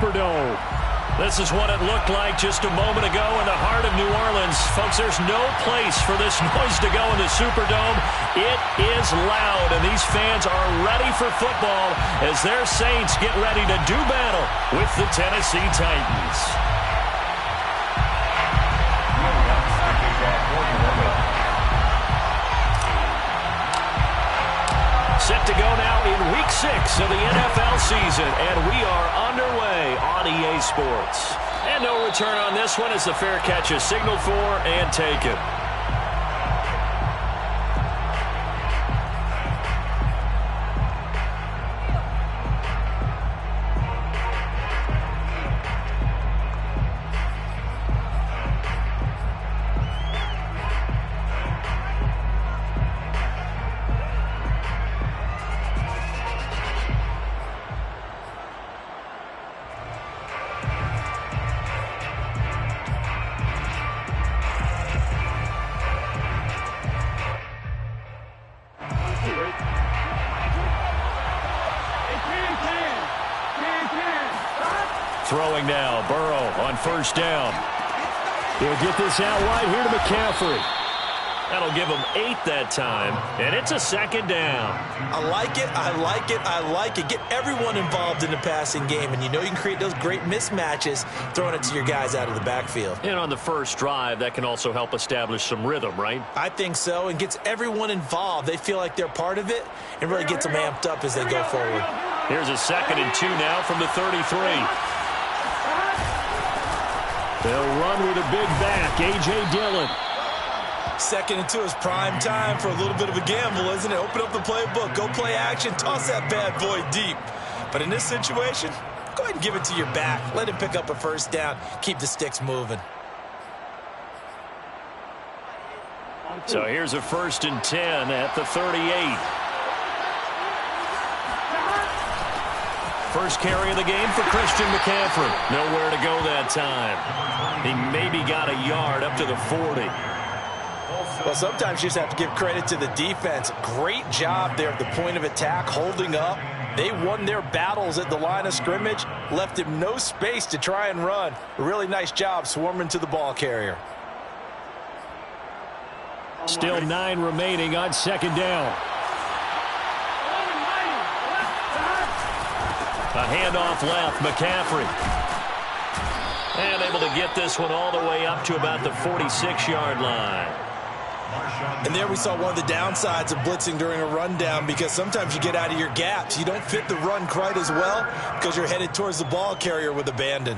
Superdome. This is what it looked like just a moment ago in the heart of New Orleans. Folks, there's no place for this noise to go in the Superdome. It is loud, and these fans are ready for football as their Saints get ready to do battle with the Tennessee Titans. Set to go now in Week 6 of the NFL season, and we are underway on EA Sports. And no return on this one as the fair catch is signaled for and taken. Throwing now, Burrow on first down. He'll get this out wide here to McCaffrey. That'll give him 8 that time, and it's a second down. I like it, I like it, I like it. Get everyone involved in the passing game, and you know you can create those great mismatches throwing it to your guys out of the backfield. And on the first drive, that can also help establish some rhythm, right? I think so, and gets everyone involved. They feel like they're part of it, and really gets them amped up as they go forward. Here's a 2nd and 2 now from the 33. They'll run with a big back, A.J. Dillon. 2nd and 2 is prime time for a little bit of a gamble, isn't it? Open up the playbook, go play action, toss that bad boy deep. But in this situation, go ahead and give it to your back. Let him pick up a first down. Keep the sticks moving. So here's a 1st and 10 at the 38. First carry of the game for Christian McCaffrey. Nowhere to go that time. He maybe got a yard up to the 40. Well, sometimes you just have to give credit to the defense. Great job there at the point of attack, holding up. They won their battles at the line of scrimmage, left him no space to try and run. A really nice job swarming to the ball carrier. Still 9 remaining on 2nd down. A handoff left, McCaffrey. And able to get this one all the way up to about the 46-yard line. And there we saw one of the downsides of blitzing during a rundown, because sometimes you get out of your gaps. You don't fit the run quite as well because you're headed towards the ball carrier with abandon.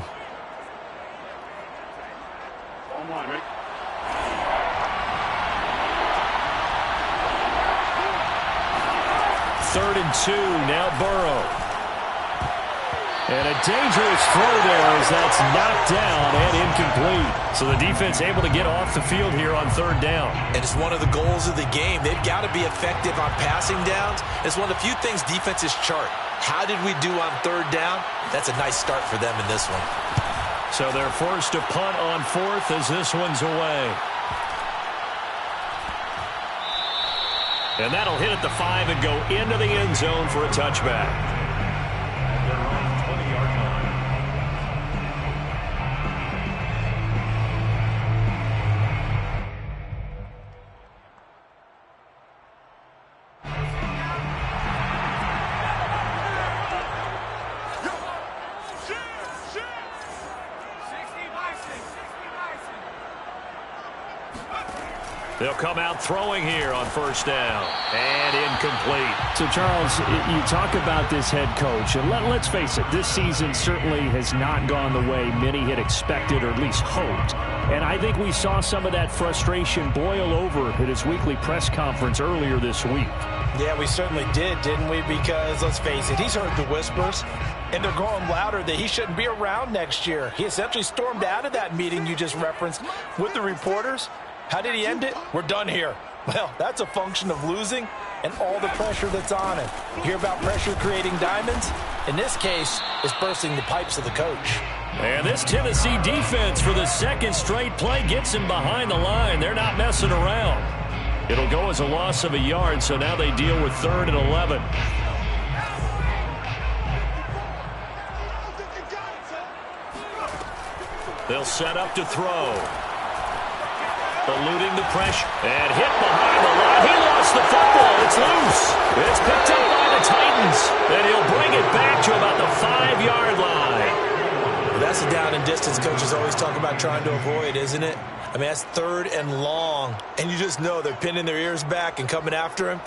Third and 2, now Burrow. And a dangerous throw there as that's knocked down and incomplete. So the defense able to get off the field here on 3rd down. And it's one of the goals of the game. They've got to be effective on passing downs. It's one of the few things defenses chart. How did we do on 3rd down? That's a nice start for them in this one. So they're forced to punt on 4th as this one's away. And that'll hit at the 5 and go into the end zone for a touchback. They'll come out throwing here on 1st down. And incomplete. So, Charles, you talk about this head coach, and let's face it, this season certainly has not gone the way many had expected or at least hoped. And I think we saw some of that frustration boil over at his weekly press conference earlier this week. Yeah, we certainly did, didn't we? Because, let's face it, he's heard the whispers, and they're growing louder that he shouldn't be around next year. He essentially stormed out of that meeting you just referenced with the reporters. How did he end it? We're done here. Well, that's a function of losing and all the pressure that's on it. You hear about pressure creating diamonds? In this case, it's bursting the pipes of the coach. And this Tennessee defense for the 2nd straight play gets him behind the line. They're not messing around. It'll go as a loss of a yard, so now they deal with 3rd and 11. They'll set up to throw. Eluding the pressure. And hit behind the line. He lost the football. It's loose. It's picked up by the Titans. And he'll bring it back to about the 5-yard line. Well, that's a down and distance coaches always talk about trying to avoid, isn't it? I mean, that's 3rd and long. And you just know they're pinning their ears back and coming after him.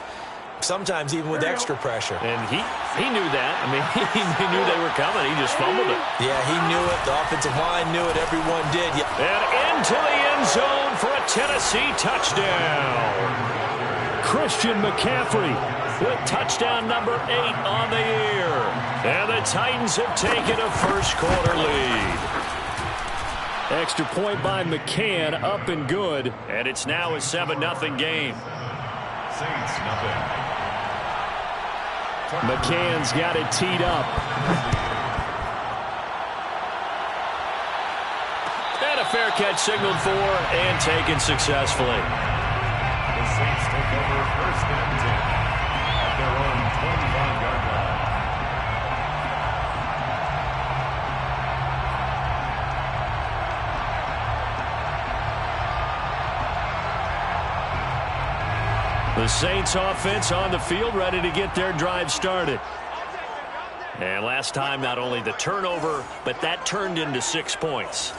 Sometimes even with extra pressure. And he knew that. I mean, he knew they were coming. He just fumbled it. Yeah, he knew it. The offensive line knew it. Everyone did. Yeah. And into the end zone for a Tennessee touchdown. Christian McCaffrey with touchdown number 8 on the year. And the Titans have taken a first-quarter lead. Extra point by McCann, up and good. And it's now a 7-0 game. Saints nothing. McCann's got it teed up. And a fair catch signaled for and taken successfully. The Saints take over 1st and 10 at their own 25-yard line. The Saints offense on the field, ready to get their drive started. And last time, not only the turnover, but that turned into 6 points.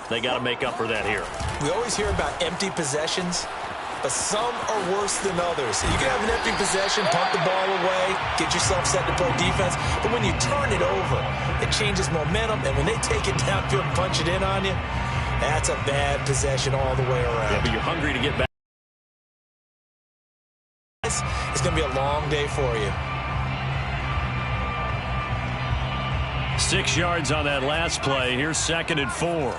They got to make up for that here. We always hear about empty possessions, but some are worse than others. You can have an empty possession, punt the ball away, get yourself set to play defense, but when you turn it over, it changes momentum, and when they take it downfield and punch it in on you, that's a bad possession all the way around. Yeah, but you're hungry to get back. It's going to be a long day for you. 6 yards on that last play. Here's 2nd and 4.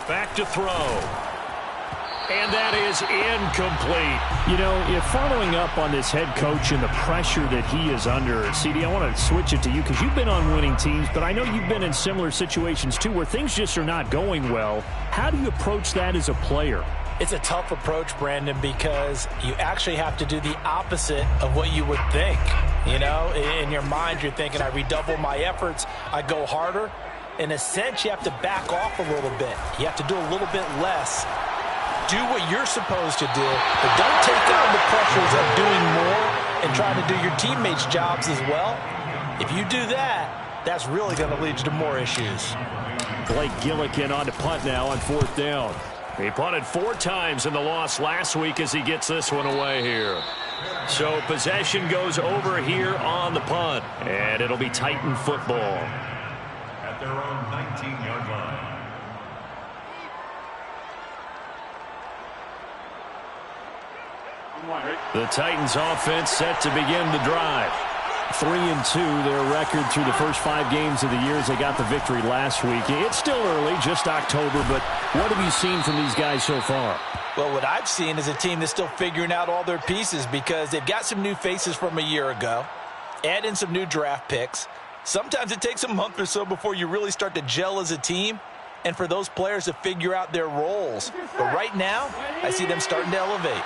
Back to throw. And that is incomplete. You know, if following up on this head coach and the pressure that he is under, CD, I want to switch it to you because you've been on winning teams, but I know you've been in similar situations too where things just are not going well. How do you approach that as a player? It's a tough approach, Brandon, because you actually have to do the opposite of what you would think. You know, in your mind, you're thinking, I redouble my efforts, I go harder. In a sense, you have to back off a little bit. You have to do a little bit less. Do what you're supposed to do, but don't take on the pressures of doing more and trying to do your teammates' jobs as well. If you do that, that's really going to lead you to more issues. Blake Gillikin on to punt now on 4th down. He punted 4 times in the loss last week as he gets this one away here. So possession goes over here on the punt, and it'll be Titan football. At their own 19-yard line. The Titans offense set to begin the drive. 3-2, their record through the first 5 games of the year as they got the victory last week. It's still early, just October, but what have you seen from these guys so far? Well, what I've seen is a team that's still figuring out all their pieces because they've got some new faces from a year ago, add in some new draft picks. Sometimes it takes a month or so before you really start to gel as a team and for those players to figure out their roles. But right now, I see them starting to elevate.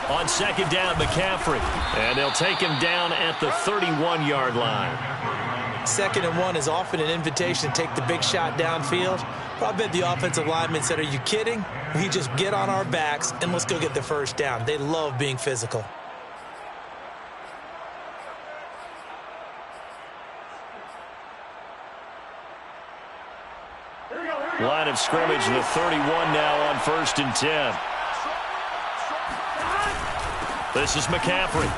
On 2nd down, McCaffrey. And they'll take him down at the 31-yard line. 2nd and 1 is often an invitation to take the big shot downfield. But I bet the offensive lineman said, are you kidding? We just get on our backs and let's go get the first down. They love being physical. Line of scrimmage, the 31 now on 1st and 10. This is McCaffrey.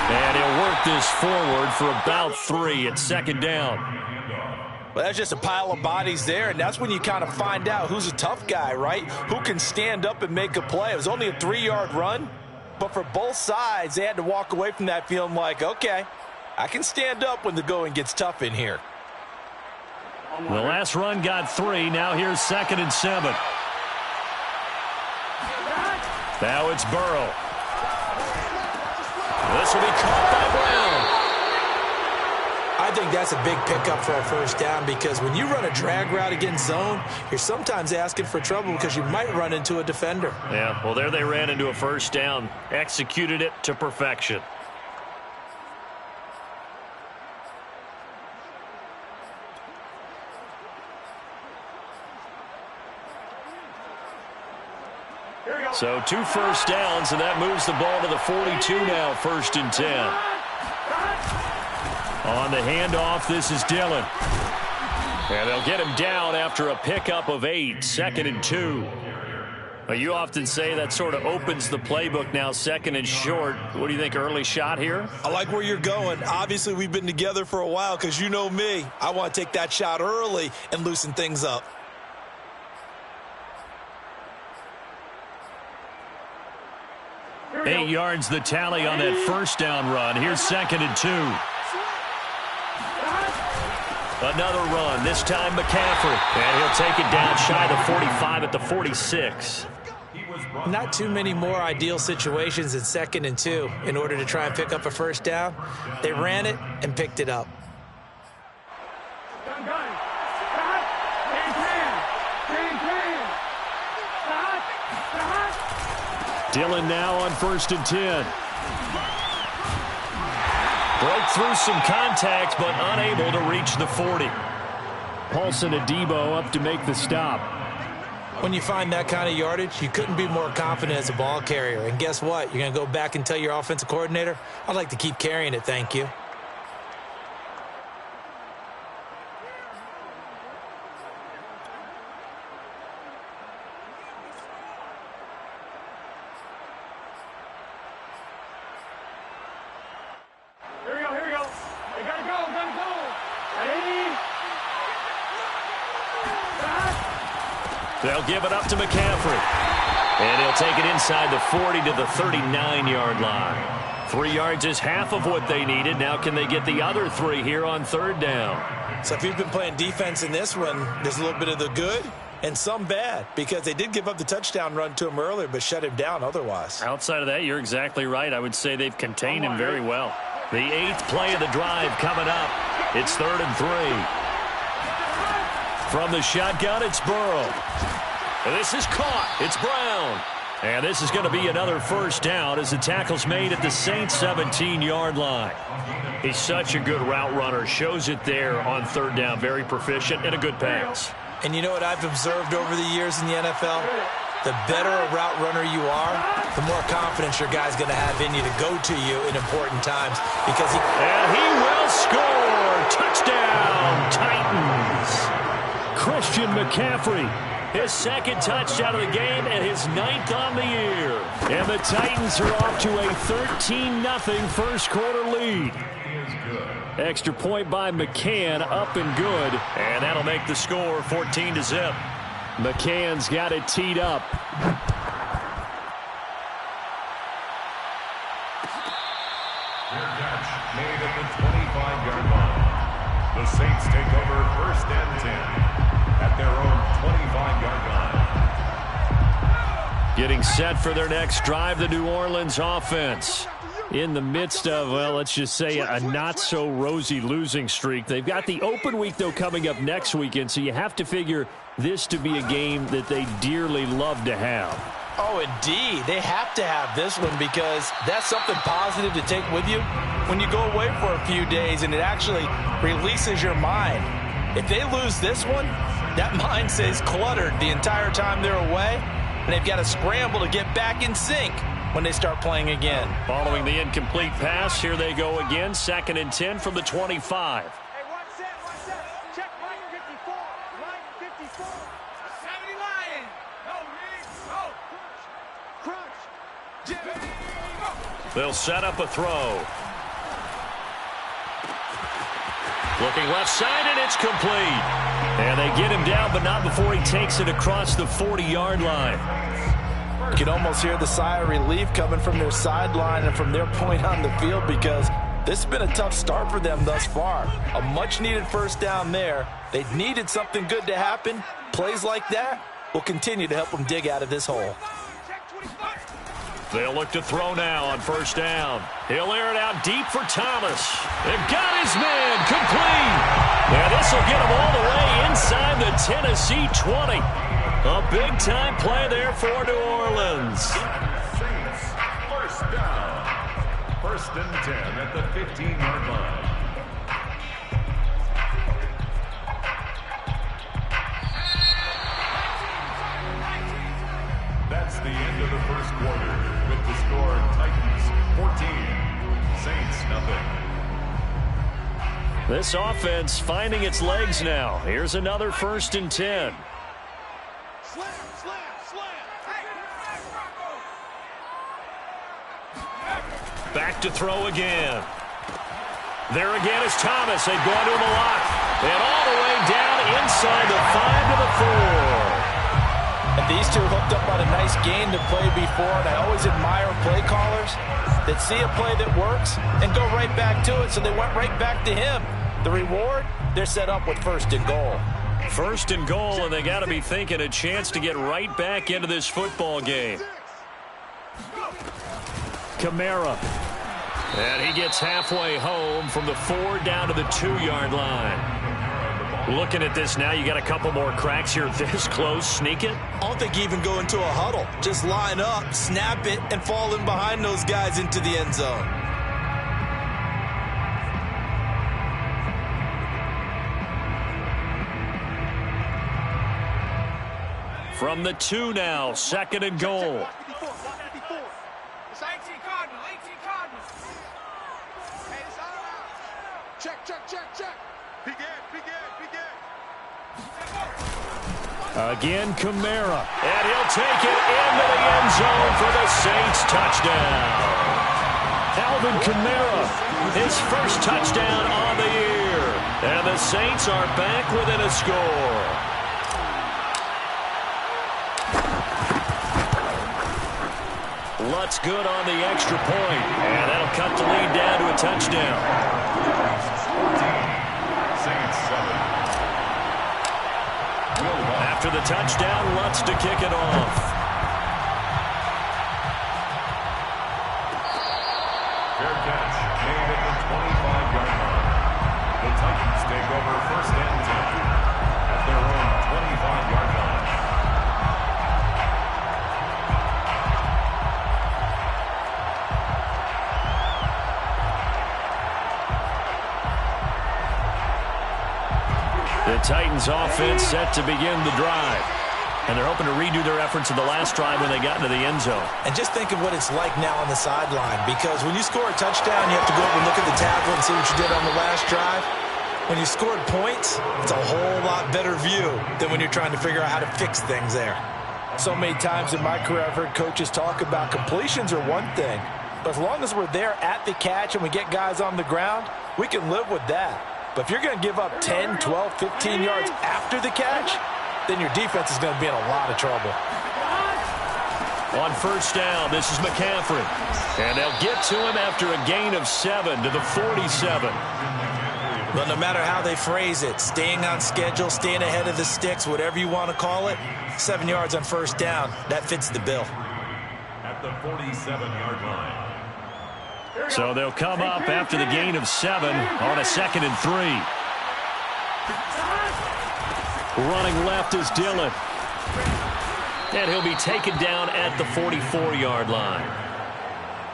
And he'll work this forward for about 3 at 2nd down. Well, that's just a pile of bodies there, and that's when you kind of find out who's a tough guy, right? Who can stand up and make a play. It was only a 3-yard run, but for both sides, they had to walk away from that feeling like, okay, I can stand up when the going gets tough in here. The last run got 3. Now here's 2nd and 7. Now it's Burrow. This will be caught by I think that's a big pickup for a first down because when you run a drag route against zone, you're sometimes asking for trouble because you might run into a defender. Yeah, well, there they ran into a first down, executed it to perfection. So 2 first downs, and that moves the ball to the 42 now, 1st and 10. On the handoff, this is Dillon. And they'll get him down after a pickup of 8, 2nd and 2. Well, you often say that sort of opens the playbook now, 2nd and short. What do you think, early shot here? I like where you're going. Obviously, we've been together for a while because you know me. I want to take that shot early and loosen things up. Eight yards the tally on that first down run. Here's 2nd and 2. Another run, this time McCaffrey. And he'll take it down shy of the 45 at the 46. Not too many more ideal situations in 2nd and 2 in order to try and pick up a first down. They ran it and picked it up. Dillon now on 1st and 10. Broke through some contact, but unable to reach the 40. Paulson Adebo up to make the stop. When you find that kind of yardage, you couldn't be more confident as a ball carrier. And guess what? You're going to go back and tell your offensive coordinator, I'd like to keep carrying it, thank you. They'll give it up to McCaffrey. And he'll take it inside the 40 to the 39-yard line. 3 yards is half of what they needed. Now can they get the other 3 here on 3rd down? So if you've been playing defense in this one, there's a little bit of the good and some bad because they did give up the touchdown run to him earlier but shut him down otherwise. Outside of that, you're exactly right. I would say they've contained him very well. The 8th play of the drive coming up. It's 3rd and 3. From the shotgun, it's Burrow. This is caught. It's Brown. And this is going to be another first down as the tackle's made at the Saints' 17-yard line. He's such a good route runner. Shows it there on 3rd down. Very proficient and a good pass. And you know what I've observed over the years in the NFL? The better a route runner you are, the more confidence your guy's going to have in you to go to you in important times. Because And he will score. Touchdown, Titans. Christian McCaffrey, his 2nd touchdown of the game and his 9th on the year. And the Titans are off to a 13-0 first quarter lead. Extra point by McCann, up and good. And that'll make the score 14-0. McCann's got it teed up. Catch made at the 25-yard line. The Saints take over 1st and 10. At their own 25-yard line. Getting set for their next drive, the New Orleans offense. In the midst of, well, let's just say a not-so-rosy losing streak. They've got the open week, though, coming up next weekend, so you have to figure this to be a game that they dearly love to have. Oh, indeed. They have to have this one because that's something positive to take with you when you go away for a few days and it actually releases your mind. If they lose this one, that mind stays cluttered the entire time they're away, and they've got to scramble to get back in sync when they start playing again. Following the incomplete pass, here they go again, 2nd and 10 from the 25. Hey, one set. Check line 54. Line 54. 70 Lion. No, crunch. Jimmy, go. They'll set up a throw. Looking left side, and it's complete. And they get him down, but not before he takes it across the 40-yard line. You can almost hear the sigh of relief coming from their sideline and from their point on the field because this has been a tough start for them thus far. A much-needed first down there. They needed something good to happen. Plays like that will continue to help them dig out of this hole. They'll look to throw now on first down. He'll air it out deep for Thomas. They've got his man complete. And this will get him all the way inside the Tennessee 20. A big-time play there for New Orleans. Saints, first down. 1st and 10 at the 15-yard line. That's the end of the first quarter with the score Titans 14, Saints nothing. This offense finding its legs now. Here's another 1st and 10. Back to throw again. There again is Thomas. They've gone to him a lot. And all the way down inside the 5 to the 4. And these two hooked up on a nice game to play before, and I always admire play callers that see a play that works and go right back to it, so they went right back to him. The reward, they're set up with 1st and goal. 1st and goal, and they got to be thinking a chance to get right back into this football game. Kamara. And he gets halfway home from the 4 down to the 2-yard line. Looking at this now, you got a couple more cracks here this close. Sneak it. I don't think you even go into a huddle. Just line up, snap it, and fall in behind those guys into the end zone. From the 2 now, 2nd and goal. Again, Kamara. And he'll take it into the end zone for the Saints touchdown. Alvin Kamara, his first touchdown on the year. And the Saints are back within a score. Lutz good on the extra point. And that'll cut the lead down to a touchdown. 14, Saints 7. After the touchdown, Lutz to kick it off. Fair catch made at the 25-yard line. The Titans take over 1st and 10 at their own 25-yard line. The Titans offense set to begin the drive. And they're hoping to redo their efforts in the last drive when they got into the end zone. And just think of what it's like now on the sideline, because when you score a touchdown, you have to go over and look at the tackle and see what you did on the last drive. When you scored points, it's a whole lot better view than when you're trying to figure out how to fix things there. So many times in my career, I've heard coaches talk about completions are one thing, but as long as we're there at the catch and we get guys on the ground, we can live with that. But if you're going to give up 10, 12, 15 yards after the catch, then your defense is going to be in a lot of trouble. On first down, this is McCaffrey. And they'll get to him after a gain of 7 to the 47. But no matter how they phrase it, staying on schedule, staying ahead of the sticks, whatever you want to call it, 7 yards on first down, that fits the bill. At the 47-yard line. So they'll come up after the gain of 7 on a 2nd and 3. Running left is Dillon. And he'll be taken down at the 44-yard line.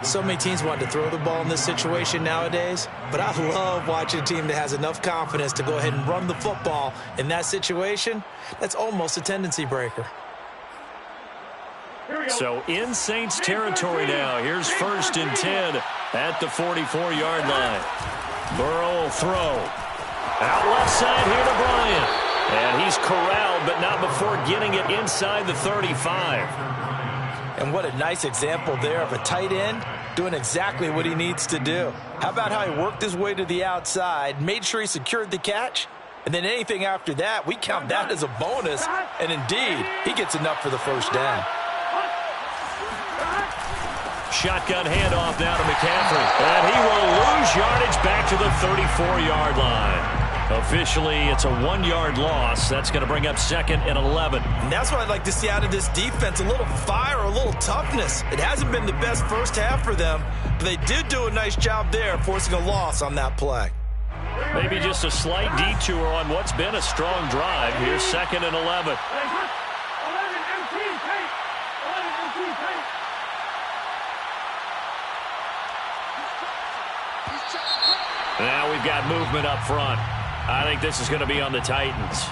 So many teams want to throw the ball in this situation nowadays, but I love watching a team that has enough confidence to go ahead and run the football in that situation. That's almost a tendency breaker. So in Saints territory now. Here's 1st and 10 at the 44-yard line. Burrow will throw. Out left side here to Bryant. And he's corralled, but not before getting it inside the 35. And what a nice example there of a tight end doing exactly what he needs to do. How about how he worked his way to the outside, made sure he secured the catch, and then anything after that, we count that as a bonus. And indeed, he gets enough for the first down. Shotgun handoff now to McCaffrey. And he will lose yardage back to the 34-yard line. Officially, it's a 1-yard loss. That's going to bring up 2nd and 11. And that's what I'd like to see out of this defense. A little fire, a little toughness. It hasn't been the best first half for them, but they did do a nice job there forcing a loss on that play. Maybe just a slight detour on what's been a strong drive. Here's 2nd and 11. Now we've got movement up front. I think this is going to be on the Titans.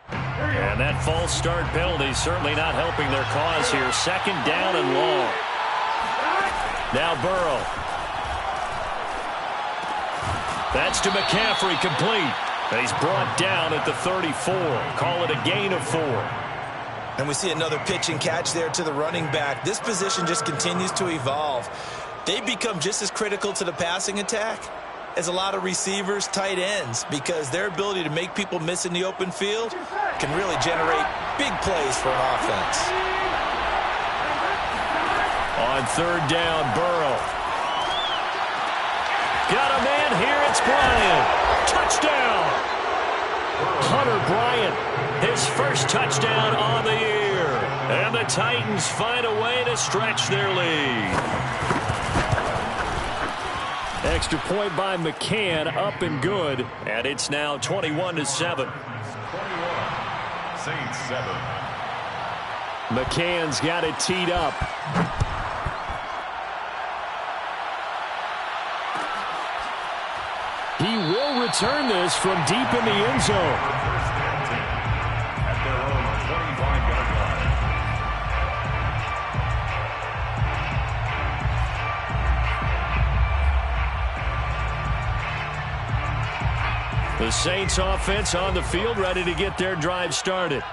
And that false start penalty certainly not helping their cause here. 2nd down and long. Now Burrow. That's to McCaffrey, complete. And he's brought down at the 34. Call it a gain of 4. And we see another pitch and catch there to the running back. This position just continues to evolve. They become just as critical to the passing attack as a lot of receivers, tight ends, because their ability to make people miss in the open field can really generate big plays for an offense. On 3rd down, Burrow. Got a man here, it's Bryant. Touchdown! Hunter Bryant, his first touchdown on the year. And the Titans find a way to stretch their lead. Extra point by McCann, up and good. And it's now 21-7. 21, Saints 7. McCann's got it teed up. He will return this from deep in the end zone. First and 10 at their own 25-yard line. The Saints offense on the field, ready to get their drive started.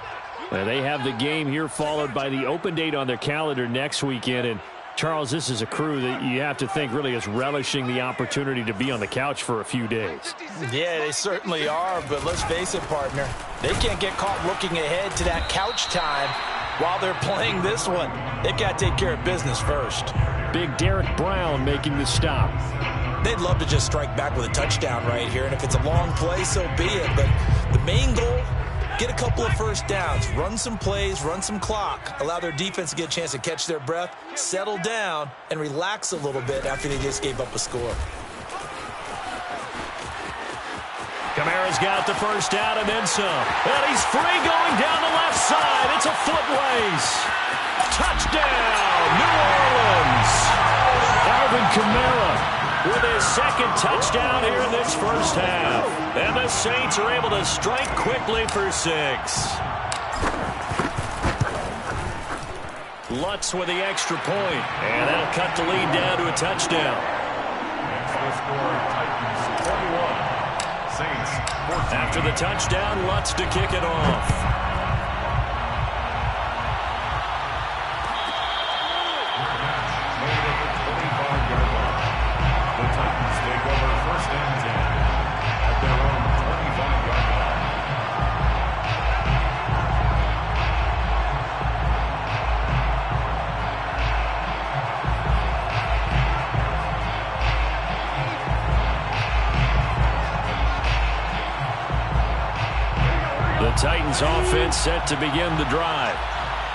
Well, they have the game here followed by the open date on their calendar next weekend. And Charles, this is a crew that you have to think really is relishing the opportunity to be on the couch for a few days. Yeah, they certainly are, but let's face it, partner. They can't get caught looking ahead to that couch time while they're playing this one. They've got to take care of business first. Big Derek Brown making the stop. They'd love to just strike back with a touchdown right here, and if it's a long play, so be it. But the main goal, get a couple of first downs, run some plays, run some clock, allow their defense to get a chance to catch their breath, settle down, and relax a little bit after they just gave up a score. Kamara's got the first down and then some. And he's free going down the left side. It's a foot race. Touchdown, New Orleans. Alvin Kamara with his 2nd touchdown here in this first half. And the Saints are able to strike quickly for 6. Lutz with the extra point. And that'll cut the lead down to a touchdown. Next will score Titans 21, Saints 14. After the touchdown, Lutz to kick it off. Titans offense set to begin the drive.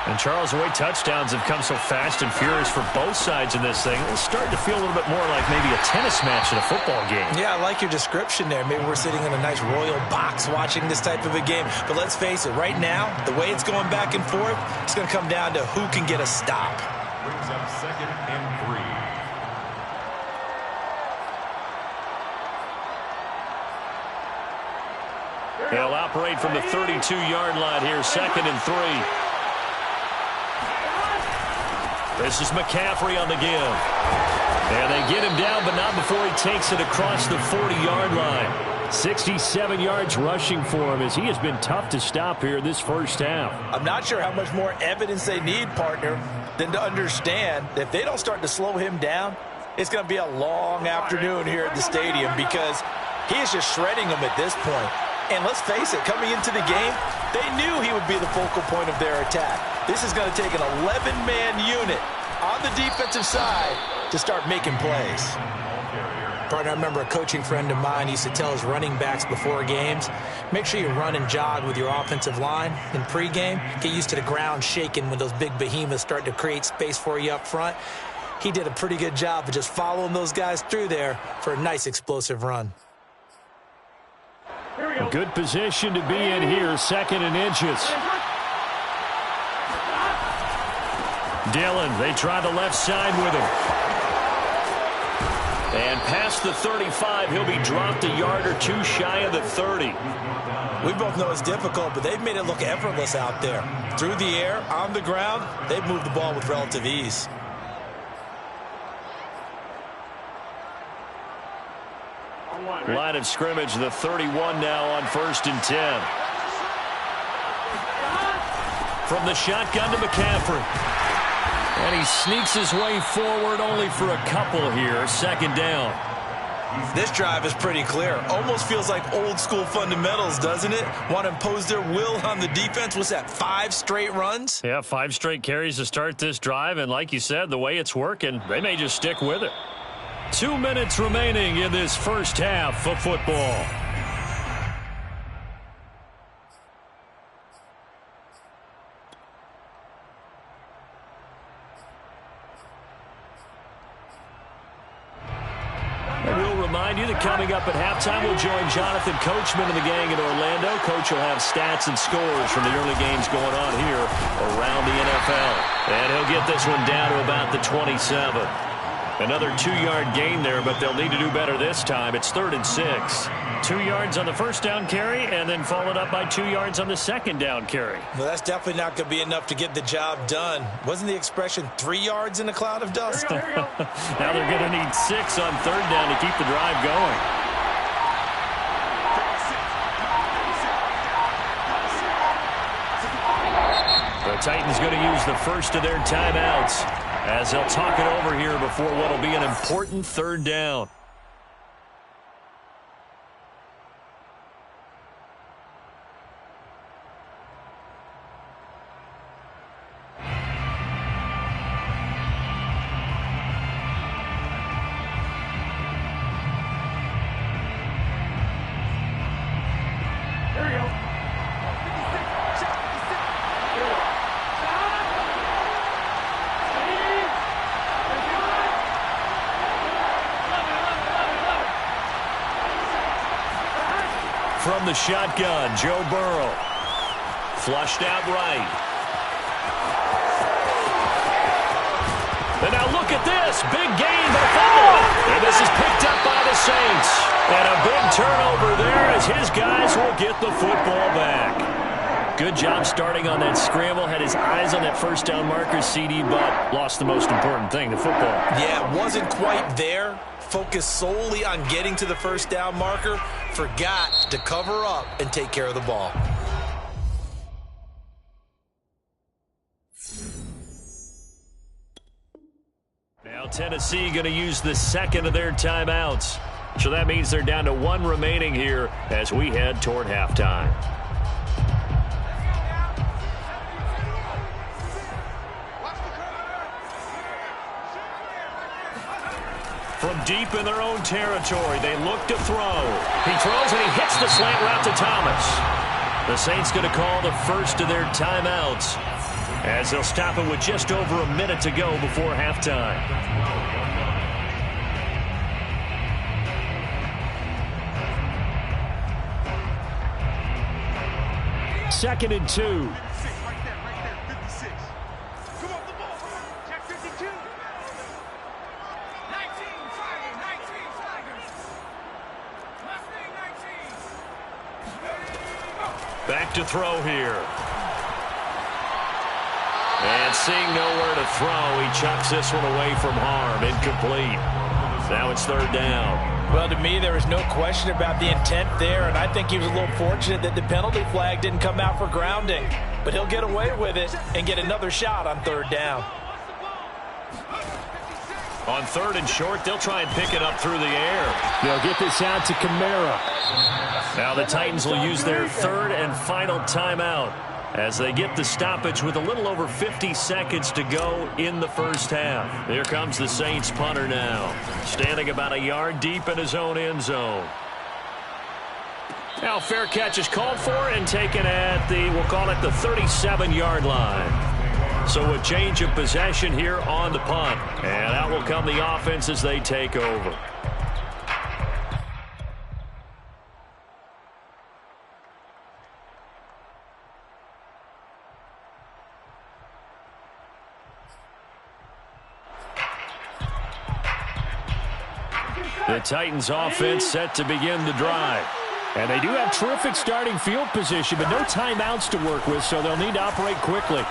And Charles, the way touchdowns have come so fast and furious for both sides in this thing, it's starting to feel a little bit more like maybe a tennis match in a football game. Yeah, I like your description there. Maybe we're sitting in a nice royal box watching this type of a game. But let's face it, right now, the way it's going back and forth, it's going to come down to who can get a stop. Brings up 2nd and 3. They'll operate from the 32-yard line here, 2nd and 3. This is McCaffrey on the give. And they get him down, but not before he takes it across the 40-yard line. 67 yards rushing for him as he has been tough to stop here this first half. I'm not sure how much more evidence they need, partner, than to understand that if they don't start to slow him down, it's going to be a long afternoon here at the stadium because he is just shredding them at this point. And let's face it, coming into the game, they knew he would be the focal point of their attack. This is going to take an 11-man unit on the defensive side to start making plays. Partner, I remember a coaching friend of mine used to tell his running backs before games, make sure you run and jog with your offensive line in pregame. Get used to the ground shaking when those big behemoths start to create space for you up front. He did a pretty good job of just following those guys through there for a nice explosive run. A good position to be in here, 2nd and inches. Dillon, they try the left side with him. And past the 35, he'll be dropped a yard or two shy of the 30. We both know it's difficult, but they've made it look effortless out there. Through the air, on the ground, they've moved the ball with relative ease. Line of scrimmage, the 31 now on 1st and 10. From the shotgun to McCaffrey. And he sneaks his way forward only for a couple here. 2nd down. This drive is pretty clear. Almost feels like old school fundamentals, doesn't it? Want to impose their will on the defense. What's that, 5 straight runs? Yeah, 5 straight carries to start this drive. And like you said, the way it's working, they may just stick with it. 2 minutes remaining in this first half of football. We'll remind you that coming up at halftime, we'll join Jonathan Coachman and the gang in Orlando. Coach will have stats and scores from the early games going on here around the NFL. And he'll get this one down to about the 27. Another 2-yard gain there, but they'll need to do better this time. It's 3rd and 6. 2 yards on the first down carry, and then followed up by 2 yards on the 2nd down carry. Well, that's definitely not going to be enough to get the job done. Wasn't the expression 3 yards in a cloud of dust? Now they're going to need 6 on 3rd down to keep the drive going. The Titans going to use the first of their timeouts as they'll talk it over here before what will be an important 3rd down. From the shotgun, Joe Burrow. Flushed out right. And now look at this. Big gain by Buffalo. And this is picked up by the Saints. And a big turnover there as his guys will get the football back. Good job starting on that scramble. Had his eyes on that first down marker, CD, but lost the most important thing, the football. Yeah, it wasn't quite there. Focused solely on getting to the first down marker. Forgot to cover up and take care of the ball. Now Tennessee going to use the 2nd of their timeouts. So that means they're down to 1 remaining here as we head toward halftime. From deep in their own territory, they look to throw. He throws and he hits the slant route to Thomas. The Saints going to call the first of their timeouts as they'll stop it with just over a minute to go before halftime. Second and 2. Back to throw here. And seeing nowhere to throw, he chucks this one away from harm. Incomplete. Now it's 3rd down. Well, to me, there was no question about the intent there, and I think he was a little fortunate that the penalty flag didn't come out for grounding. But he'll get away with it and get another shot on 3rd down. On 3rd and short, they'll try and pick it up through the air. They'll get this out to Kamara. Now the Titans will use their 3rd and final timeout as they get the stoppage with a little over 50 seconds to go in the first half. Here comes the Saints punter now, standing about a yard deep in his own end zone. Now fair catch is called for and taken at the, we'll call it the 37-yard line. So a change of possession here on the punt. And out will come the offense as they take over. The Titans offense set to begin the drive. And they do have terrific starting field position, but no timeouts to work with, so they'll need to operate quickly.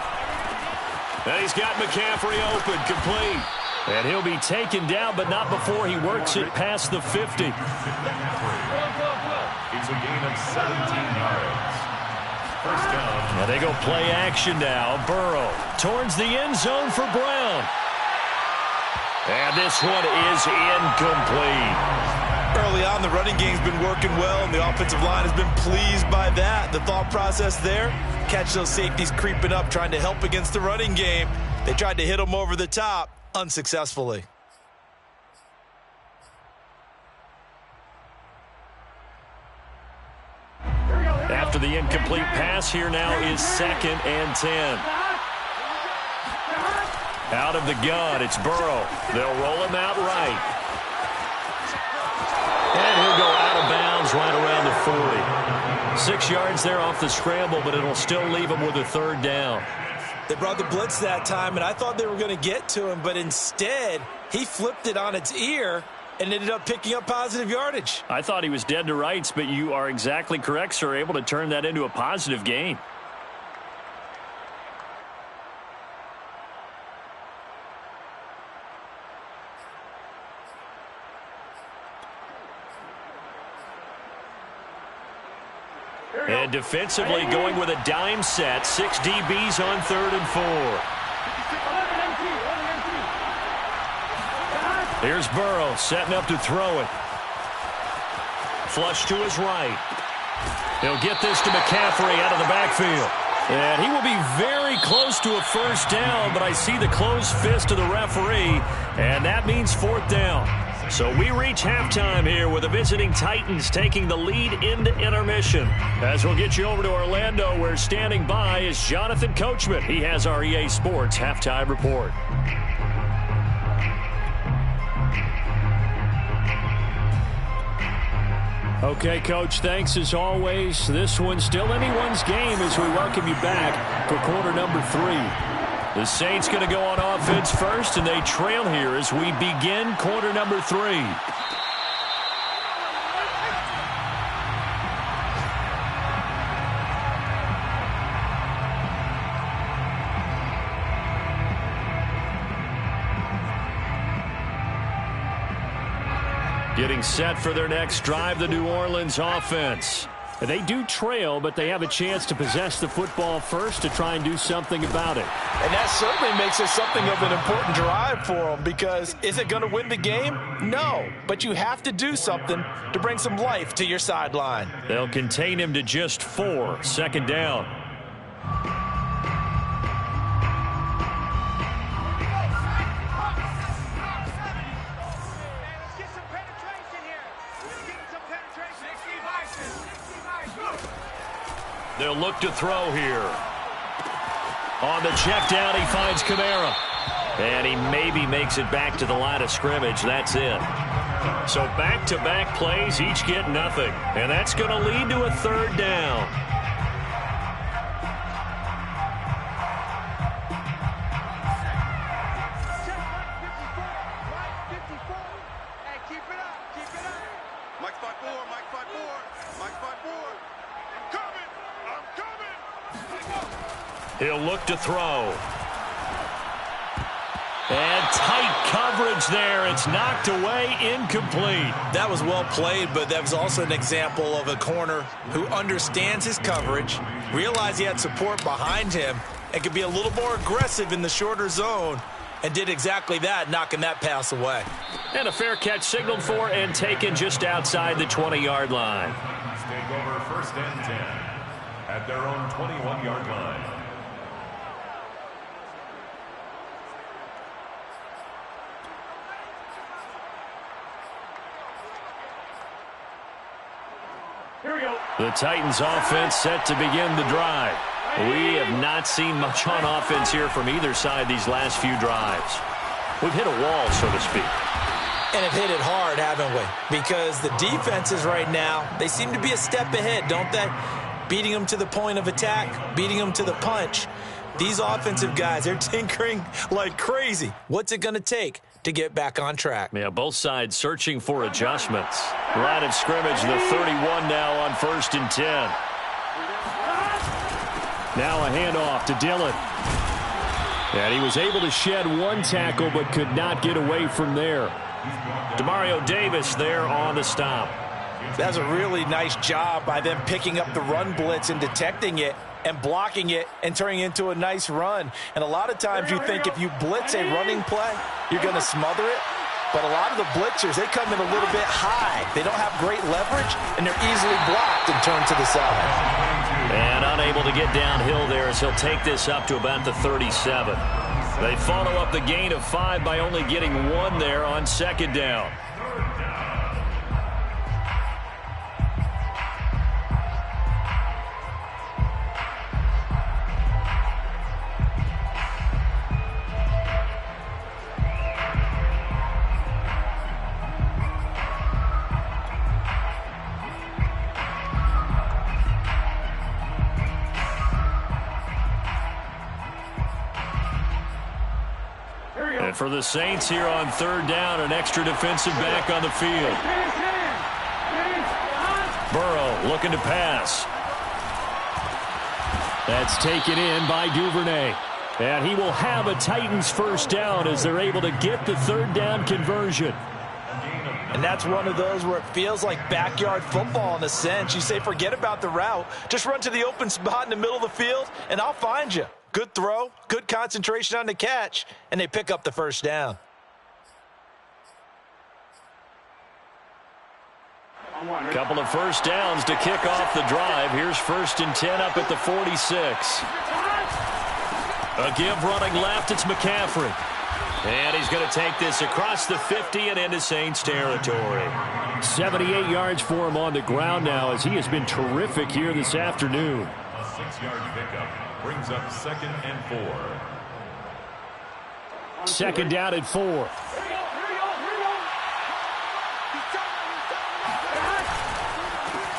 And he's got McCaffrey open, complete. And he'll be taken down, but not before he works it past the 50. It's a gain of 17 yards. First down. And they go play action now. Burrow towards the end zone for Brown. And this one is incomplete. Early on, the running game's been working well, and the offensive line has been pleased by that. The thought process there, catch those safeties creeping up, trying to help against the running game. They tried to hit them over the top, unsuccessfully. After the incomplete pass, here now is 2nd and 10. Out of the gun, it's Burrow. They'll roll him out right. And he'll go out of bounds right around the 40. 6 yards there off the scramble, but it'll still leave him with a 3rd down. They brought the blitz that time, and I thought they were going to get to him, but instead, he flipped it on its ear and ended up picking up positive yardage. I thought he was dead to rights, but you are exactly correct, sir, able to turn that into a positive gain. And defensively going with a dime set. 6 DBs on 3rd and 4. Here's Burrow setting up to throw it. Flush to his right. He'll get this to McCaffrey out of the backfield. And he will be very close to a 1st down, but I see the closed fist of the referee, and that means 4th down. So we reach halftime here with the visiting Titans taking the lead into intermission. As we'll get you over to Orlando, where standing by is Jonathan Coachman. He has our EA Sports halftime report. Okay, Coach, thanks as always. This one's still anyone's game as we welcome you back for quarter number 3. The Saints going to go on offense first, and they trail here as we begin quarter number 3. Getting set for their next drive, the New Orleans offense. They do trail, but they have a chance to possess the football first to try and do something about it. And that certainly makes it something of an important drive for them, because is it going to win the game? No, but you have to do something to bring some life to your sideline. They'll contain him to just 4. 2nd down. They'll look to throw here. On the check down, he finds Kamara. And he maybe makes it back to the line of scrimmage. That's it. So back-to-back plays, each get nothing. And that's going to lead to a 3rd down. He'll look to throw. And tight coverage there. It's knocked away, incomplete. That was well played, but that was also an example of a corner who understands his coverage, realized he had support behind him, and could be a little more aggressive in the shorter zone, and did exactly that, knocking that pass away. And a fair catch signaled for and taken just outside the 20-yard line. Take over 1st and 10. at their own 21-yard line. The Titans offense set to begin the drive. We have not seen much on offense here from either side these last few drives. We've hit a wall, so to speak. And have hit it hard, haven't we? Because the defenses right now, they seem to be a step ahead, don't they? Beating them to the point of attack, beating them to the punch. These offensive guys, they're tinkering like crazy. What's it going to take to get back on track? Yeah, both sides searching for adjustments. Line of scrimmage, the 31 now on 1st and 10. Now a handoff to Dillon. And he was able to shed one tackle but could not get away from there. Demario Davis there on the stop. That's a really nice job by them picking up the run blitz and detecting it and blocking it and turning it into a nice run. And a lot of times you think if you blitz a running play, you're going to smother it. But a lot of the blitzers, they come in a little bit high. They don't have great leverage, and they're easily blocked and turned to the side. And unable to get downhill there as he'll take this up to about the 37. They follow up the gain of 5 by only getting 1 there on 2nd down. And for the Saints here on 3rd down, an extra defensive back on the field. Burrow looking to pass. That's taken in by Duvernay. And he will have a Titans 1st down as they're able to get the 3rd down conversion. And that's one of those where it feels like backyard football in a sense. You say, forget about the route. Just run to the open spot in the middle of the field, and I'll find you. Good throw, good concentration on the catch, and they pick up the 1st down. Couple of 1st downs to kick off the drive. Here's 1st and 10 up at the 46. A give running left, it's McCaffrey. And he's going to take this across the 50 and into Saints territory. 78 yards for him on the ground now as he has been terrific here this afternoon. A 6-yard pickup brings up 2nd and 4. 2nd down at 4.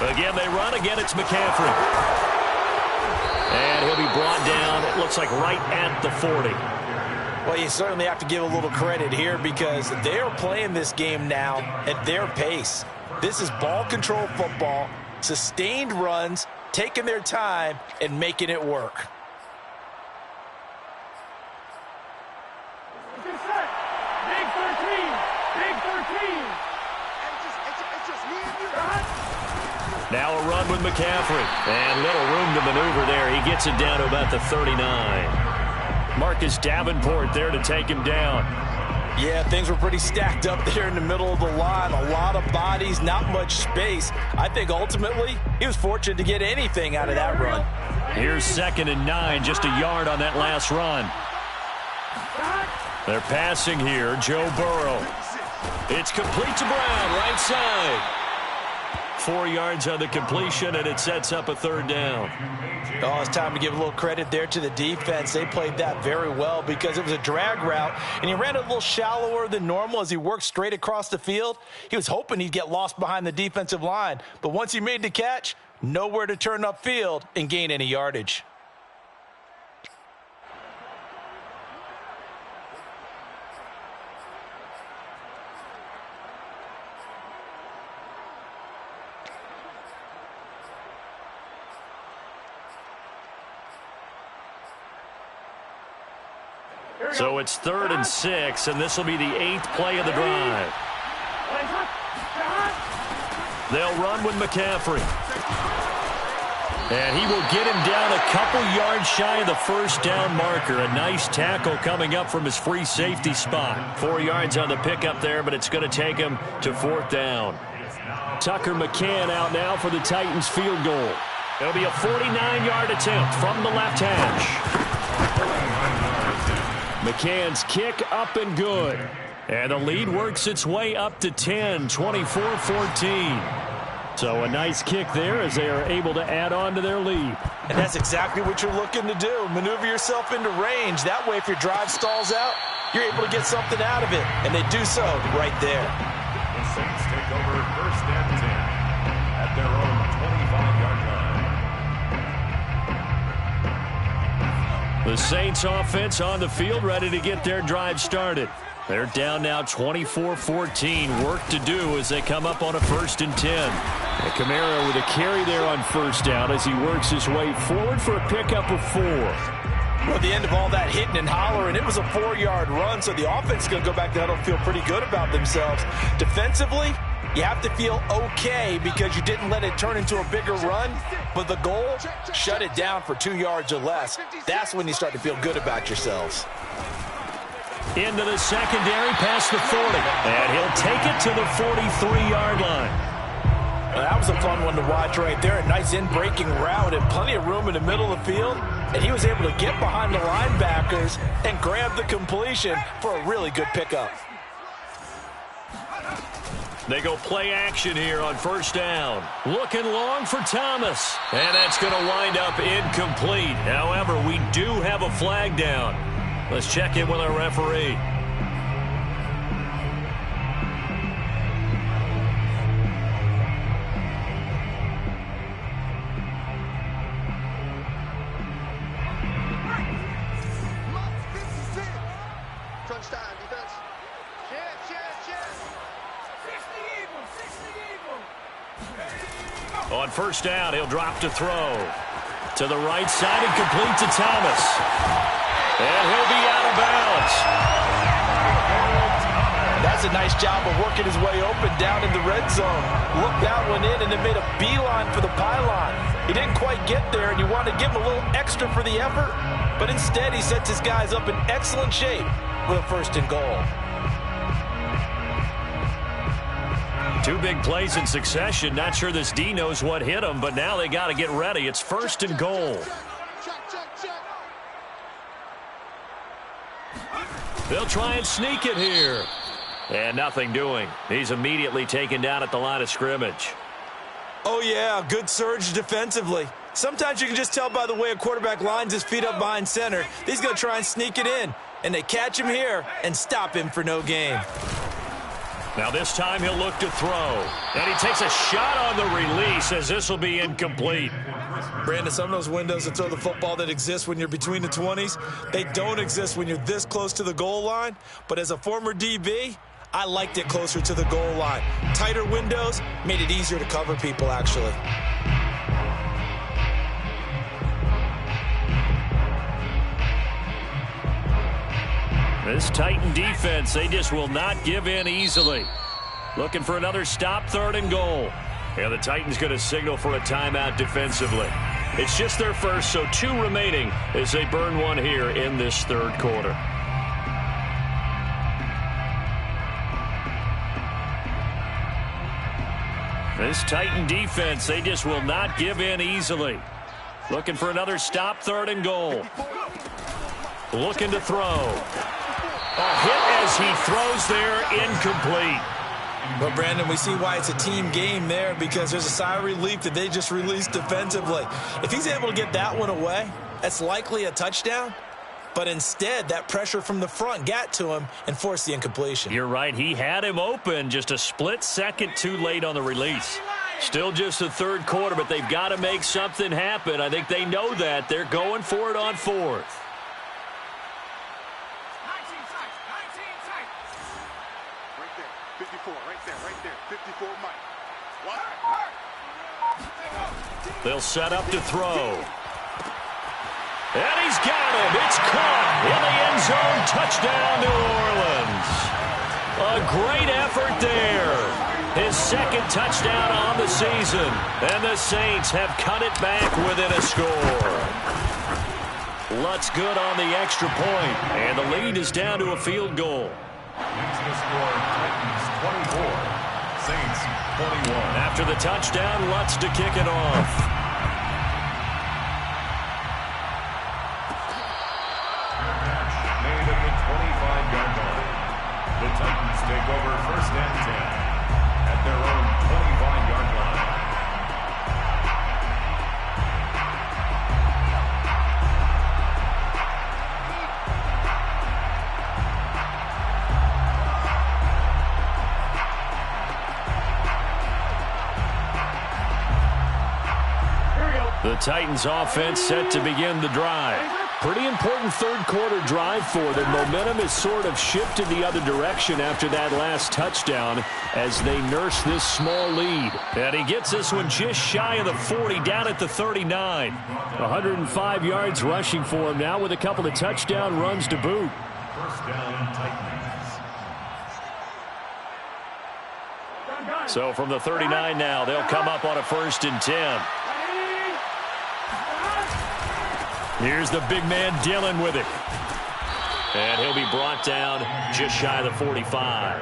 Again, they run. Again, it's McCaffrey. And he'll be brought down, it looks like, right at the 40. Well, you certainly have to give a little credit here because they're playing this game now at their pace. This is ball control football, sustained runs, taking their time, and making it work. Big 13. Big 13. Now a run with McCaffrey. And little room to maneuver there. He gets it down to about the 39. Marcus Davenport there to take him down. Yeah, things were pretty stacked up there in the middle of the line. A lot of bodies, not much space. I think ultimately he was fortunate to get anything out of that run. Here's 2nd and 9, just a yard on that last run. They're passing here, Joe Burrow. It's complete to Brown, right side. 4 yards on the completion, and it sets up a 3rd down. Oh, it's time to give a little credit there to the defense. They played that very well because it was a drag route, and he ran it a little shallower than normal as he worked straight across the field. He was hoping he'd get lost behind the defensive line, but once he made the catch, nowhere to turn upfield and gain any yardage. So it's 3rd and 6, and this will be the 8th play of the drive. They'll run with McCaffrey. And he will get him down a couple yards shy of the 1st down marker. A nice tackle coming up from his free safety spot. 4 yards on the pickup there, but it's going to take him to 4th down. Tucker McCann out now for the Titans field goal. It'll be a 49-yard attempt from the left hash. McCann's kick up and good. And the lead works its way up to 10, 24-14. So a nice kick there as they are able to add on to their lead. And that's exactly what you're looking to do. Maneuver yourself into range. That way, if your drive stalls out, you're able to get something out of it. And they do so right there. The Saints take over first and 10 at their own 25-yard line. The Saints offense on the field, ready to get their drive started. They're down now 24-14. Work to do as they come up on a 1st and 10. And Kamara with a carry there on first down as he works his way forward for a pickup of 4. Well, at the end of all that hitting and hollering, it was a 4-yard run, so the offense is going to go back to huddle and feel pretty good about themselves. Defensively, you have to feel okay because you didn't let it turn into a bigger run, but the goal, shut it down for 2 yards or less. That's when you start to feel good about yourselves. Into the secondary, past the 40. And he'll take it to the 43-yard line. Well, that was a fun one to watch right there. A nice in-breaking route and plenty of room in the middle of the field. And he was able to get behind the linebackers and grab the completion for a really good pickup. They go play action here on first down. Looking long for Thomas. And that's going to wind up incomplete. However, we do have a flag down. Let's check in with our referee. Touchdown defense. On first down, he'll drop to throw. To the right side and complete to Thomas. And he'll be out of bounds. That's a nice job of working his way open down in the red zone. Looked that one in and then made a beeline for the pylon. He didn't quite get there, and you want to give him a little extra for the effort, but instead he sets his guys up in excellent shape with a 1st and goal. 2 big plays in succession. Not sure this D knows what hit him, but now they got to get ready. It's 1st and goal. They'll try and sneak it here. And nothing doing. He's immediately taken down at the line of scrimmage. Oh, yeah, good surge defensively. Sometimes you can just tell by the way a quarterback lines his feet up behind center. He's going to try and sneak it in. And they catch him here and stop him for no gain. Now this time he'll look to throw. And he takes a shot on the release as this will be incomplete. Brandon, some of those windows to throw the football that exist when you're between the 20s, they don't exist when you're this close to the goal line. But as a former DB, I liked it closer to the goal line. Tighter windows made it easier to cover people, actually. This Titan defense, they just will not give in easily. Looking for another stop, 3rd and goal. And the Titans going to signal for a timeout defensively. It's just their first, so 2 remaining as they burn one here in this 3rd quarter. This Titan defense, they just will not give in easily. Looking for another stop, 3rd and goal. Looking to throw. A hit as he throws there, incomplete. But, Brandon, we see why it's a team game there because there's a sigh of relief that they just released defensively. If he's able to get that one away, that's likely a touchdown. But instead, that pressure from the front got to him and forced the incompletion. You're right. He had him open just a split second too late on the release. Still just the 3rd quarter, but they've got to make something happen. I think they know that. They're going for it on 4th. They'll set up to throw. And he's got him. It's caught in the end zone. Touchdown, New Orleans. A great effort there. His 2nd touchdown on the season. And the Saints have cut it back within a score. Lutz good on the extra point. And the lead is down to a field goal. Leads the score, Titans 24, Saints 21. After the touchdown, Lutz to kick it off. Titans take over 1st and 10 at their own 25-yard line. The Titans offense set to begin the drive. Pretty important third-quarter drive for them. Momentum has sort of shifted the other direction after that last touchdown as they nurse this small lead. And he gets this one just shy of the 40, down at the 39. 105 yards rushing for him now with a couple of touchdown runs to boot. 1st down, Titans. So from the 39 now, they'll come up on a 1st and 10. Here's the big man, Dillon, with it. And he'll be brought down just shy of the 45.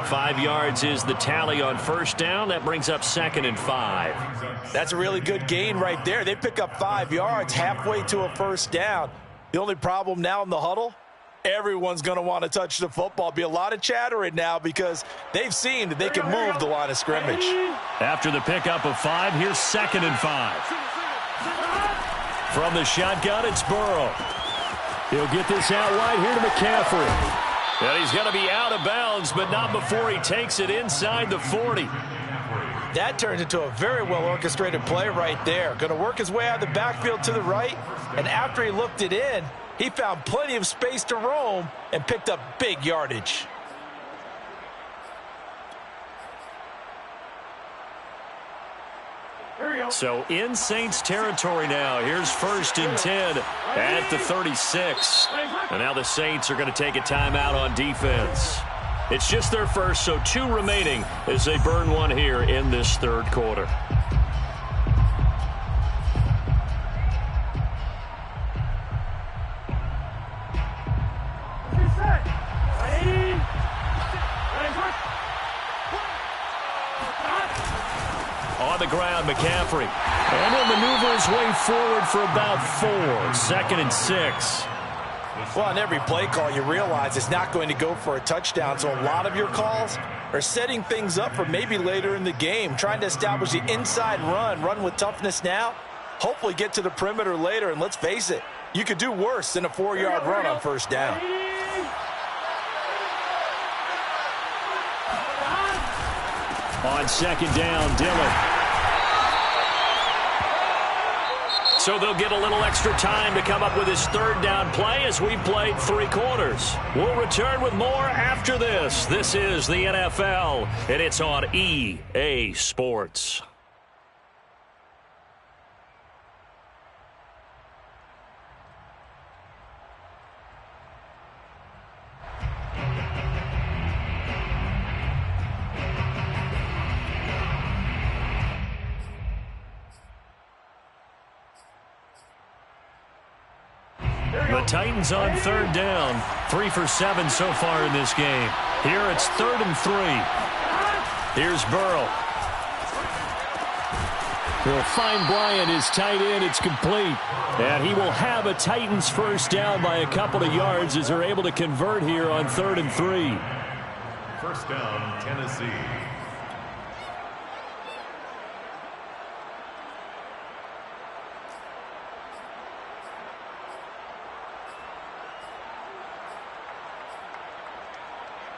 5 yards is the tally on 1st down. That brings up 2nd and 5. That's a really good gain right there. They pick up 5 yards halfway to a 1st down. The only problem now in the huddle, everyone's going to want to touch the football. Be a lot of chattering now because they've seen that they can move the line of scrimmage. After the pickup of 5, here's 2nd and 5. From the shotgun, it's Burrow. He'll get this out wide here to McCaffrey. And he's going to be out of bounds, but not before he takes it inside the 40. That turns into a very well-orchestrated play right there. Going to work his way out of the backfield to the right, and after he looked it in, he found plenty of space to roam and picked up big yardage. So in Saints territory now. Here's 1st and 10 at the 36. And now the Saints are going to take a timeout on defense. It's just their first, so 2 remaining as they burn one here in this 3rd quarter. On the ground, McCaffrey. And he'll maneuver his way forward for about 4. 2nd and 6. Well, on every play call, you realize it's not going to go for a touchdown, so a lot of your calls are setting things up for maybe later in the game, trying to establish the inside run with toughness now, hopefully get to the perimeter later, and let's face it, you could do worse than a 4-yard run on 1st down. On 2nd down, Dillon. So they'll get a little extra time to come up with his 3rd down play as we played 3 quarters. We'll return with more after this. This is the NFL, and it's on EA Sports. The Titans on 3rd down. 3 for 7 so far in this game. Here it's 3rd and 3. Here's Burrow. He'll find Bryant, his tight end. It's complete. And he will have a Titans 1st down by a couple of yards as they're able to convert here on 3rd and 3. 1st down, Tennessee.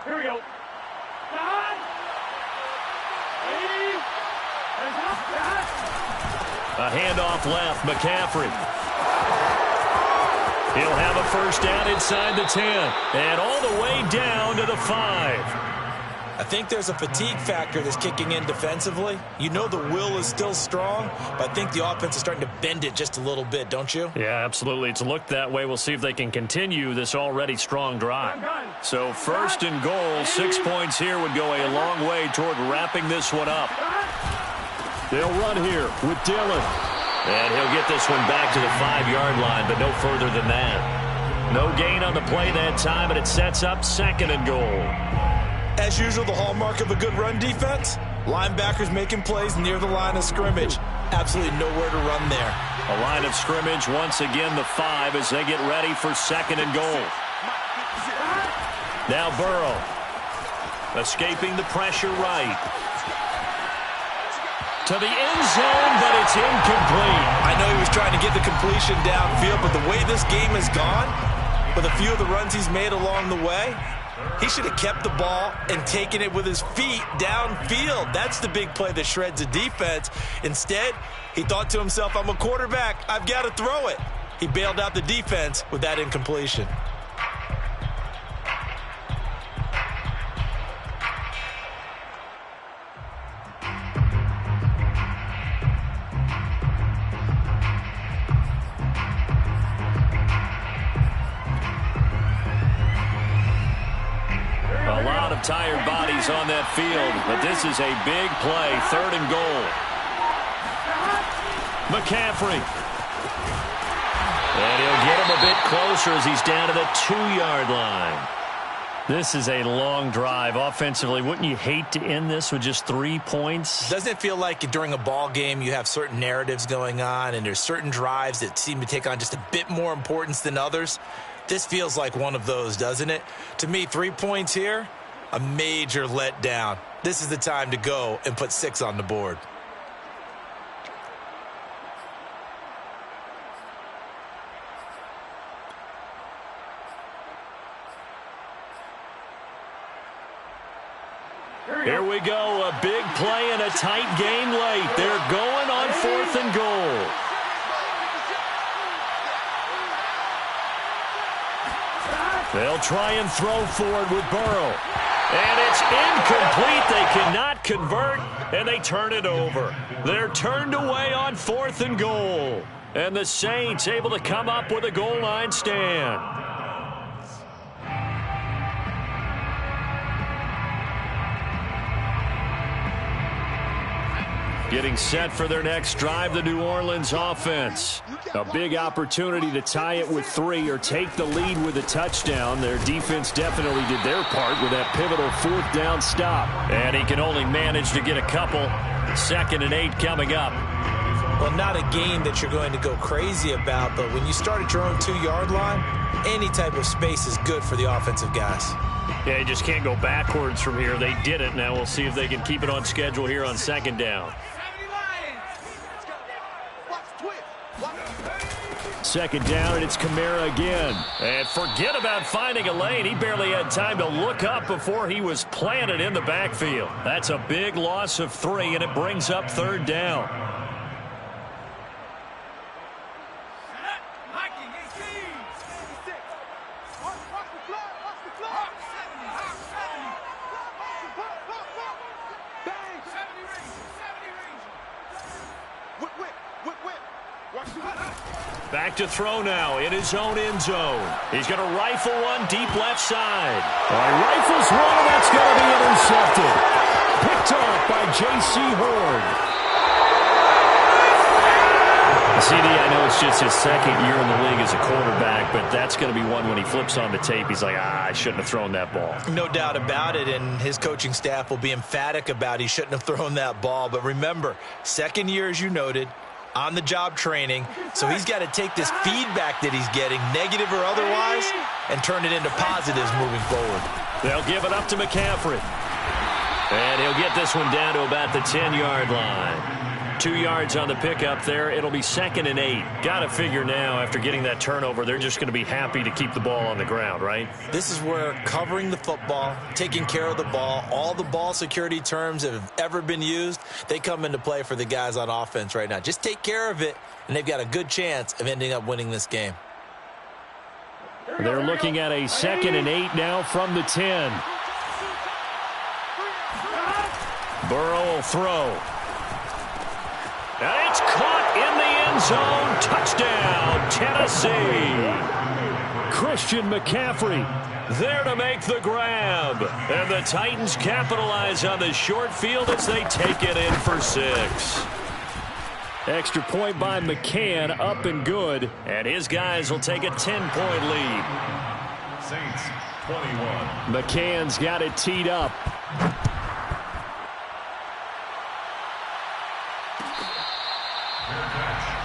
Here we go. A handoff left, McCaffrey. He'll have a 1st down inside the 10. And all the way down to the 5. I think there's a fatigue factor that's kicking in defensively. You know the will is still strong, but I think the offense is starting to bend it just a little bit, don't you? Yeah, absolutely. It's looked that way. We'll see if they can continue this already strong drive. So 1st and goal, 6 points here would go a long way toward wrapping this one up. They'll run here with Dillon. And he'll get this one back to the 5-yard line, but no further than that. No gain on the play that time, and it sets up 2nd and goal. As usual, the hallmark of a good run defense, linebackers making plays near the line of scrimmage. Absolutely nowhere to run there. A line of scrimmage, once again the 5 as they get ready for 2nd and goal. Now Burrow. Escaping the pressure right. To the end zone, but it's incomplete. I know he was trying to get the completion downfield, but the way this game has gone, with a few of the runs he's made along the way, he should have kept the ball and taken it with his feet downfield. That's the big play that shreds the defense. Instead, he thought to himself, I'm a quarterback. I've got to throw it. He bailed out the defense with that incompletion. Tired bodies on that field, but this is a big play. 3rd and goal. McCaffrey. And he'll get him a bit closer as he's down to the 2-yard line. This is a long drive offensively. Wouldn't you hate to end this with just 3 points? Doesn't it feel like during a ball game you have certain narratives going on and there's certain drives that seem to take on just a bit more importance than others? This feels like one of those, doesn't it? To me, 3 points here, a major letdown. This is the time to go and put 6 on the board. Here we go, a big play and a tight game late. They're going on 4th and goal. They'll try and throw forward with Burrow. And it's incomplete. They cannot convert, and they turn it over. They're turned away on 4th and goal. And the Saints able to come up with a goal line stand. Getting set for their next drive, the New Orleans offense. A big opportunity to tie it with 3 or take the lead with a touchdown. Their defense definitely did their part with that pivotal 4th down stop. And he can only manage to get a couple. 2nd and 8 coming up. Well, not a game that you're going to go crazy about, but when you start at your own 2-yard line, any type of space is good for the offensive guys. Yeah, you just can't go backwards from here. They did it. Now we'll see if they can keep it on schedule here on 2nd down. 2nd down, and it's Kamara again. And forget about finding a lane. He barely had time to look up before he was planted in the backfield. That's a big loss of 3, and it brings up 3rd down. Back to throw now in his own end zone. He's going to rifle one deep left side. Rifles one, and that's going to be intercepted. Picked off by J.C. Horn. CD, I know it's just his 2nd year in the league as a quarterback, but that's going to be one when he flips on the tape. He's like, I shouldn't have thrown that ball. No doubt about it, and his coaching staff will be emphatic about he shouldn't have thrown that ball. But remember, 2nd year, as you noted, on-the-job training, so he's got to take this feedback that he's getting, negative or otherwise, and turn it into positives moving forward. They'll give it up to McCaffrey. And he'll get this one down to about the 10-yard line. 2 yards on the pickup there. It'll be 2nd and 8. Got to figure now, after getting that turnover, they're just going to be happy to keep the ball on the ground, right? This is where covering the football, taking care of the ball, all the ball security terms that have ever been used, they come into play for the guys on offense right now. Just take care of it, and they've got a good chance of ending up winning this game. They're looking at a 2nd and 8 now from the 10. Burrow will throw. And it's caught in the end zone. Touchdown, Tennessee. Christian McCaffrey there to make the grab. And the Titans capitalize on the short field as they take it in for 6. Extra point by McCann, up and good. And his guys will take a 10-point lead. Saints, 21. McCann's got it teed up.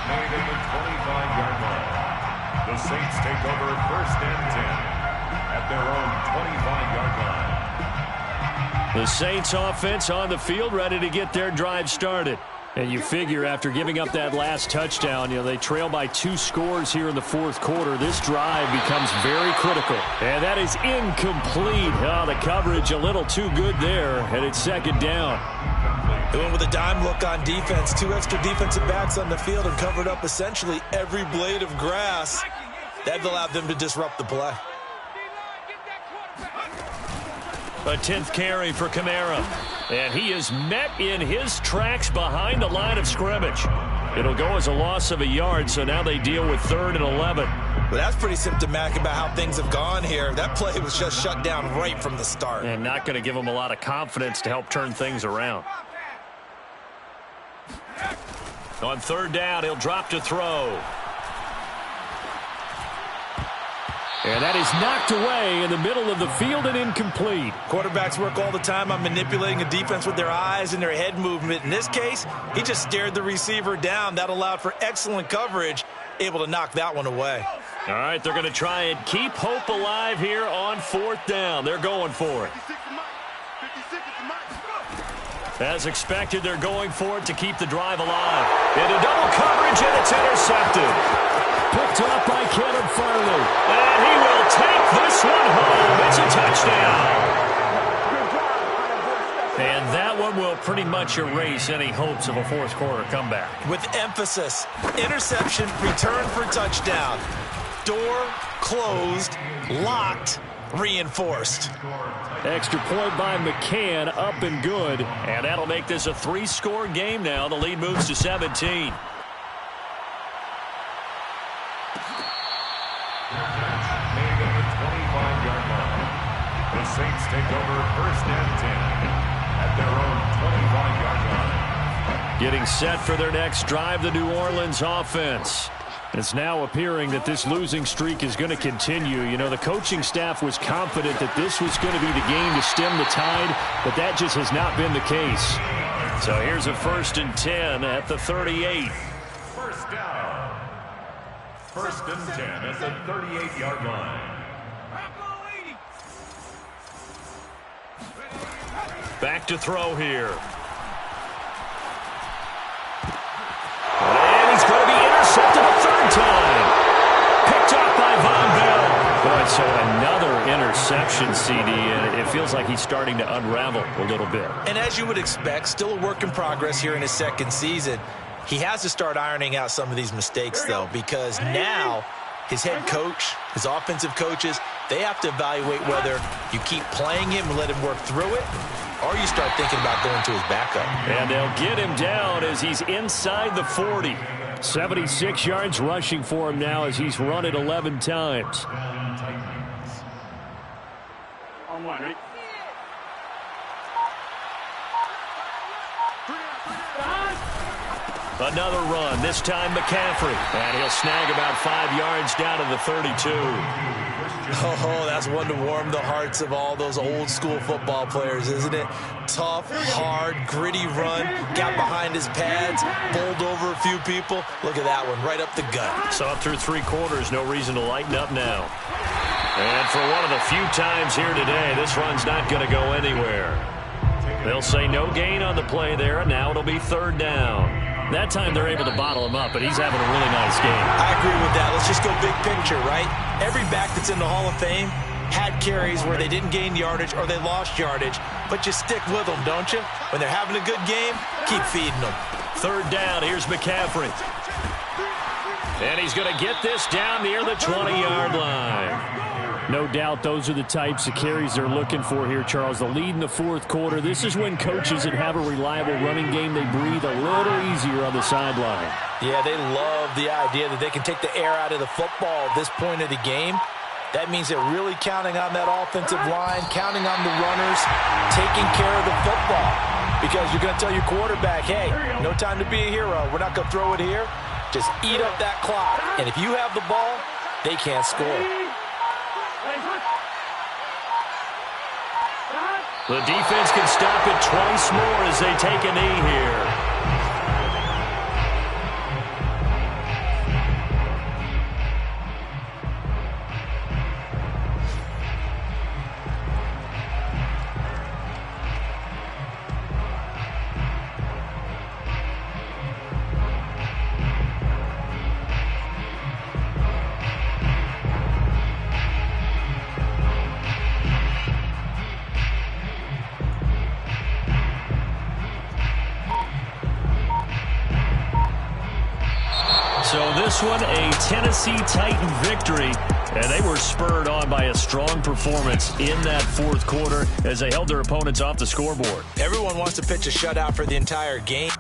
Made at the 25-yard line. The Saints take over 1st and 10. at their own 25-yard line. The Saints offense on the field, ready to get their drive started. And you figure after giving up that last touchdown, they trail by 2 scores here in the fourth quarter. This drive becomes very critical. And that is incomplete. Oh, the coverage a little too good there, and it's second down. They went with a dime look on defense. 2 extra defensive backs on the field and covered up essentially every blade of grass. That allowed them to disrupt the play. A 10th carry for Kamara. And he is met in his tracks behind the line of scrimmage. It'll go as a loss of a yard, so now they deal with 3rd and 11. But that's pretty symptomatic about how things have gone here. That play was just shut down right from the start. And not going to give them a lot of confidence to help turn things around. On 3rd down, he'll drop to throw. And that is knocked away in the middle of the field and incomplete. Quarterbacks work all the time on manipulating a defense with their eyes and their head movement. In this case, he just stared the receiver down. That allowed for excellent coverage, able to knock that one away. All right, they're going to try and keep hope alive here on 4th down. They're going for it. As expected, they're going for it to keep the drive alive. Into double coverage, and it's intercepted. Picked up by Caleb Farley. And he will take this one home. It's a touchdown. And that one will pretty much erase any hopes of a fourth quarter comeback. With emphasis, interception, return for touchdown. Door closed, locked, reinforced. Extra point by McCann, up and good. And that'll make this a 3-score game now. The lead moves to 17. The Saints take over 1st and 10 at their own 25-yard line. Getting set for their next drive, the New Orleans offense. It's now appearing that this losing streak is going to continue. The coaching staff was confident that this was going to be the game to stem the tide, but that just has not been the case. So here's a 1st and 10 at the 38. First down. 1st and 10 at the 38-yard line. Back to throw here. And he's going to be intercepted a 3rd time. Picked up by Von Bell. Boy, so another interception, CD, and it feels like he's starting to unravel a little bit. And as you would expect, still a work in progress here in his 2nd season. He has to start ironing out some of these mistakes, though, because now his head coach, his offensive coaches, they have to evaluate whether you keep playing him and let him work through it, or you start thinking about going to his backup. And they'll get him down as he's inside the 40. 76 yards rushing for him now as he's run it 11 times. Another run, this time McCaffrey. And he'll snag about 5 yards down to the 32. Oh, that's one to warm the hearts of all those old school football players, isn't it? Tough, hard, gritty run, got behind his pads, bowled over a few people. Look at that one, right up the gut. So through 3 quarters, no reason to lighten up now. And for one of the few times here today, this run's not going to go anywhere. They'll say no gain on the play there, and now it'll be 3rd down. That time they're able to bottle him up, but he's having a really nice game. I agree with that. Let's just go big picture, right? Every back that's in the Hall of Fame had carries where they didn't gain yardage or they lost yardage, but you stick with them, don't you? When they're having a good game, keep feeding them. 3rd down, here's McCaffrey. And he's going to get this down near the 20-yard line. No doubt those are the types of carries they're looking for here, Charles. The lead in the 4th quarter. This is when coaches that have a reliable running game, they breathe a little easier on the sideline. Yeah, they love the idea that they can take the air out of the football at this point of the game. That means they're really counting on that offensive line, counting on the runners, taking care of the football. Because you're going to tell your quarterback, hey, no time to be a hero. We're not going to throw it here. Just eat up that clock. And if you have the ball, they can't score. The defense can stop it twice more as they take a knee here. So this one, a Tennessee Titan victory. And they were spurred on by a strong performance in that fourth quarter as they held their opponents off the scoreboard. Everyone wants to pitch a shutout for the entire game.